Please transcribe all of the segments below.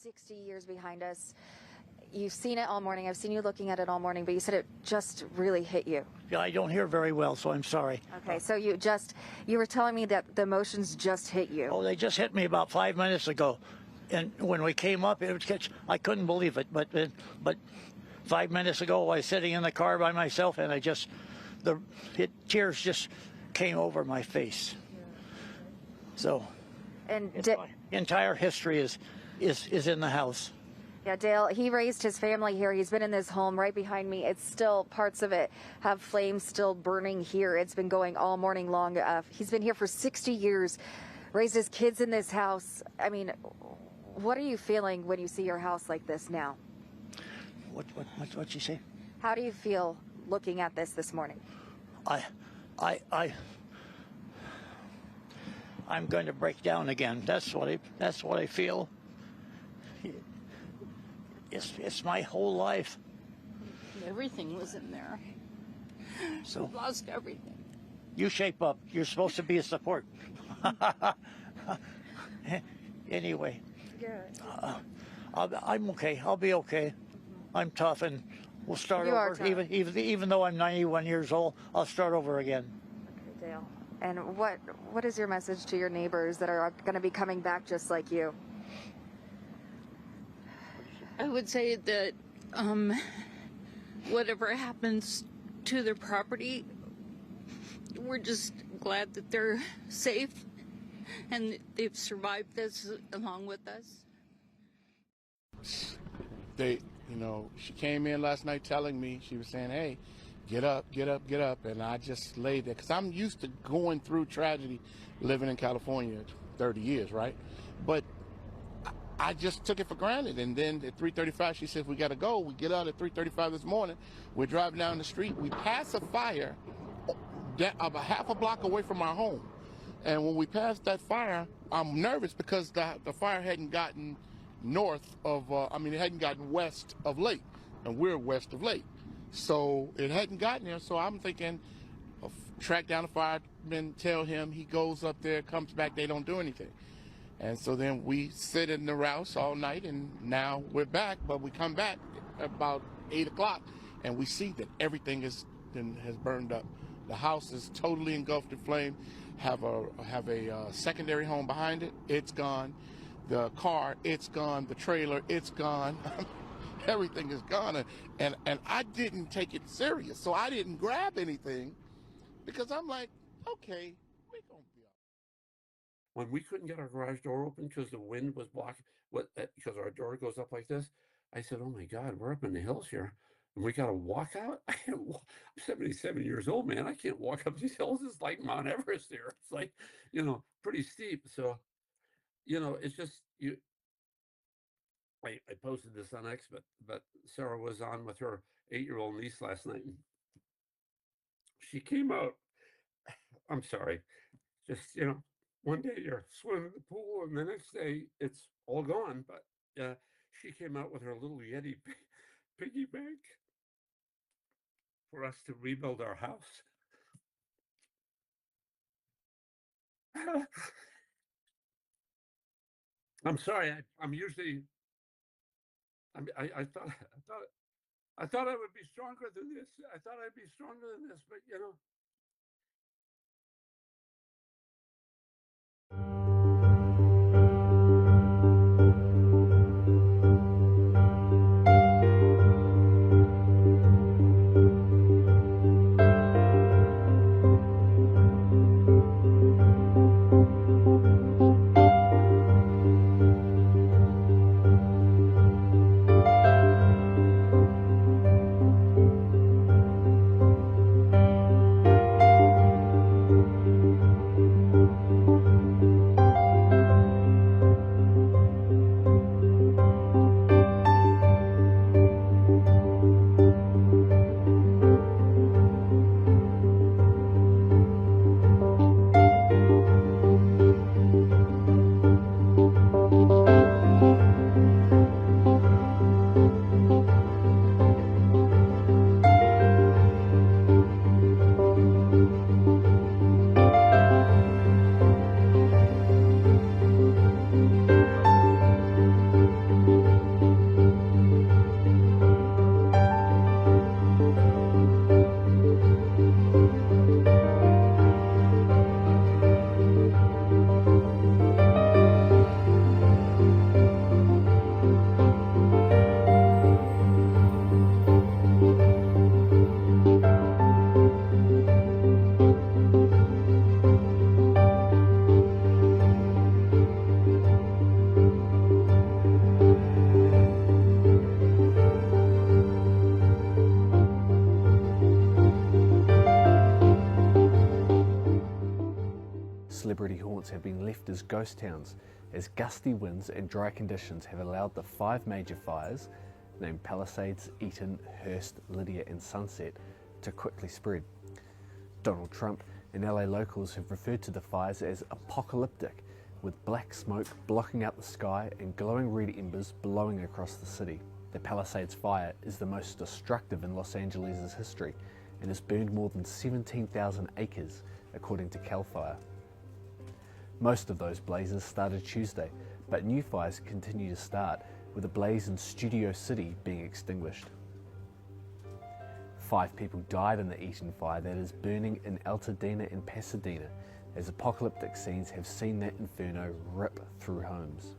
60 years behind us. You've seen it all morning. I've seen you looking at it all morning, but you said it just really hit you. Yeah, I don't hear very well, so I'm sorry. Okay, so you were telling me that the emotions just hit you. Oh, they just hit me about 5 minutes ago. And when we came up, I couldn't believe it. But 5 minutes ago, I was sitting in the car by myself, and tears just came over my face. So, And my entire history is in the house. Yeah, Dale, he raised his family here. He's been in this home right behind me. It's still, parts of it have flames still burning here. It's been going all morning long. He's been here for 60 years, raised his kids in this house. I mean, what are you feeling when you see your house like this now? What'd you say? How do you feel looking at this morning? I'm going to break down again. That's what I feel. It's my whole life. Everything was in there. So we lost everything. You shape up. You're supposed to be a support. Anyway, I'm okay. I'll be okay. I'm tough, and we'll start over. Even though I'm 91 years old, I'll start over again. Okay, Dale. And what is your message to your neighbors that are going to be coming back just like you? I would say that whatever happens to their property, we're just glad that they're safe and they've survived this along with us. She came in last night telling me, she was saying, hey, get up, get up, get up. And I just laid there because I'm used to going through tragedy living in California 30 years, right? But I just took it for granted. And then at 3:35, she said, we got to go. We get out at 3:35 this morning. We're driving down the street. We pass a fire about half a block away from our home. And when we passed that fire, I'm nervous because the fire hadn't gotten north of, it hadn't gotten west of Lake. And we're west of Lake. So it hadn't gotten there. So I'm thinking, track down the fireman, tell him, he goes up there, comes back, they don't do anything. And so then we sit in the house all night, and now we're back. But we come back about 8 o'clock, and we see that everything has burned up. The house is totally engulfed in flame. Have a secondary home behind it. It's gone. The car, it's gone. The trailer, it's gone. Everything is gone. And I didn't take it serious, so I didn't grab anything because I'm like, okay, we're gonna be all right. When we couldn't get our garage door open because the wind was blocking, because our door goes up like this, I said, oh my God, we're up in the hills here. And we got to walk out. I'm 77 years old, man. I can't walk up these hills. It's like Mount Everest here. It's like, pretty steep. So, it's just, I posted this on X, but Sarah was on with her 8-year-old niece last night. And she came out. I'm sorry. Just, one day you're swimming in the pool and the next day it's all gone. But she came out with her little Yeti piggy bank for us to rebuild our house. I'm sorry. I'm usually. I thought I would be stronger than this. I thought I'd be stronger than this, but celebrity haunts have been left as ghost towns, as gusty winds and dry conditions have allowed the 5 major fires, named Palisades, Eaton, Hearst, Lydia and Sunset, to quickly spread. Donald Trump and LA locals have referred to the fires as apocalyptic, with black smoke blocking out the sky and glowing red embers blowing across the city. The Palisades fire is the most destructive in Los Angeles' history and has burned more than 17,000 acres, according to CAL FIRE. Most of those blazes started Tuesday, but new fires continue to start, with a blaze in Studio City being extinguished. 5 people died in the Eaton fire that is burning in Altadena and Pasadena, as apocalyptic scenes have seen that inferno rip through homes.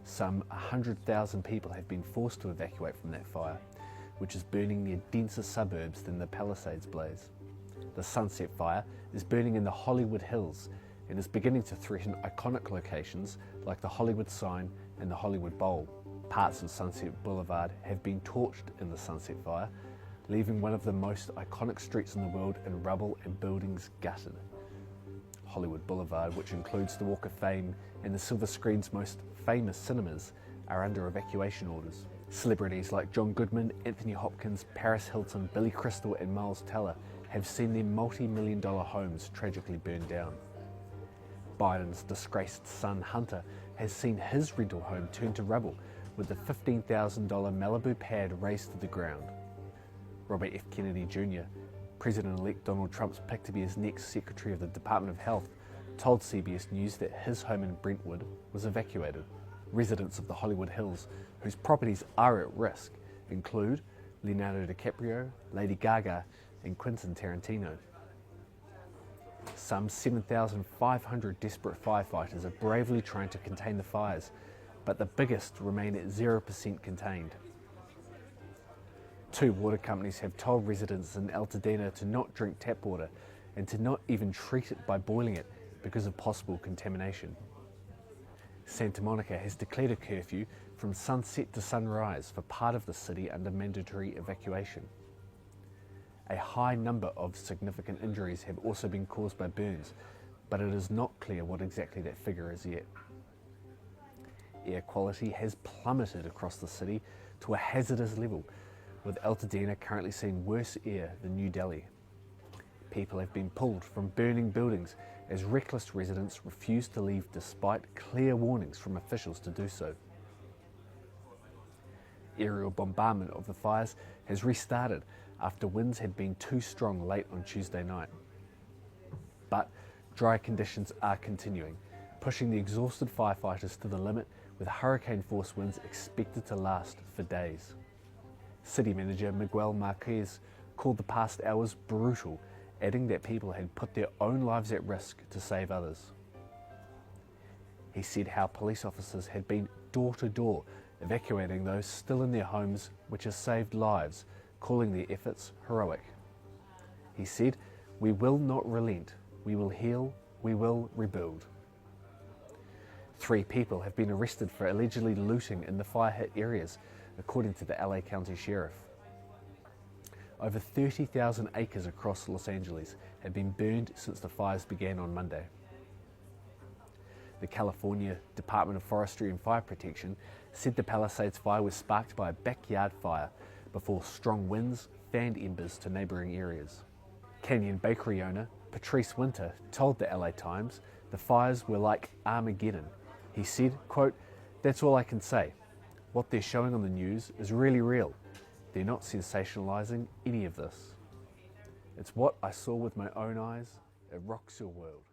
Some 100,000 people have been forced to evacuate from that fire, which is burning near denser suburbs than the Palisades blaze. The Sunset Fire is burning in the Hollywood Hills and is beginning to threaten iconic locations like the Hollywood sign and the Hollywood Bowl. Parts of Sunset Boulevard have been torched in the Sunset Fire, leaving one of the most iconic streets in the world in rubble and buildings gutted. Hollywood Boulevard, which includes the Walk of Fame and the silver screen's most famous cinemas, are under evacuation orders. Celebrities like John Goodman, Anthony Hopkins, Paris Hilton, Billy Crystal and Miles Teller have seen their multi-million-dollar homes tragically burned down. Biden's disgraced son Hunter has seen his rental home turn to rubble, with the $15,000 Malibu pad razed to the ground. Robert F. Kennedy Jr., President-elect Donald Trump's pick to be his next Secretary of the Department of Health, told CBS News that his home in Brentwood was evacuated. Residents of the Hollywood Hills, whose properties are at risk, include Leonardo DiCaprio, Lady Gaga, and Quentin Tarantino. Some 7,500 desperate firefighters are bravely trying to contain the fires, but the biggest remain at 0% contained. 2 water companies have told residents in Altadena to not drink tap water and to not even treat it by boiling it because of possible contamination. Santa Monica has declared a curfew from sunset to sunrise for part of the city under mandatory evacuation. A high number of significant injuries have also been caused by burns, but it is not clear what exactly that figure is yet. Air quality has plummeted across the city to a hazardous level, with Altadena currently seeing worse air than New Delhi. People have been pulled from burning buildings as reckless residents refuse to leave despite clear warnings from officials to do so. Aerial bombardment of the fires has restarted after winds had been too strong late on Tuesday night. But dry conditions are continuing, pushing the exhausted firefighters to the limit, with hurricane-force winds expected to last for days. City Manager Miguel Marquez called the past hours brutal, adding that people had put their own lives at risk to save others. He said how police officers had been door to door, evacuating those still in their homes, which has saved lives, calling their efforts heroic. He said, "We will not relent, we will heal, we will rebuild." 3 people have been arrested for allegedly looting in the fire-hit areas, according to the LA County Sheriff. Over 30,000 acres across Los Angeles have been burned since the fires began on Monday. The California Department of Forestry and Fire Protection said the Palisades fire was sparked by a backyard fire before strong winds fanned embers to neighboring areas. Canyon Bakery owner Patrice Winter told the LA Times the fires were like Armageddon. He said, quote, "That's all I can say. What they're showing on the news is really real. They're not sensationalizing any of this. It's what I saw with my own eyes. It rocks your world."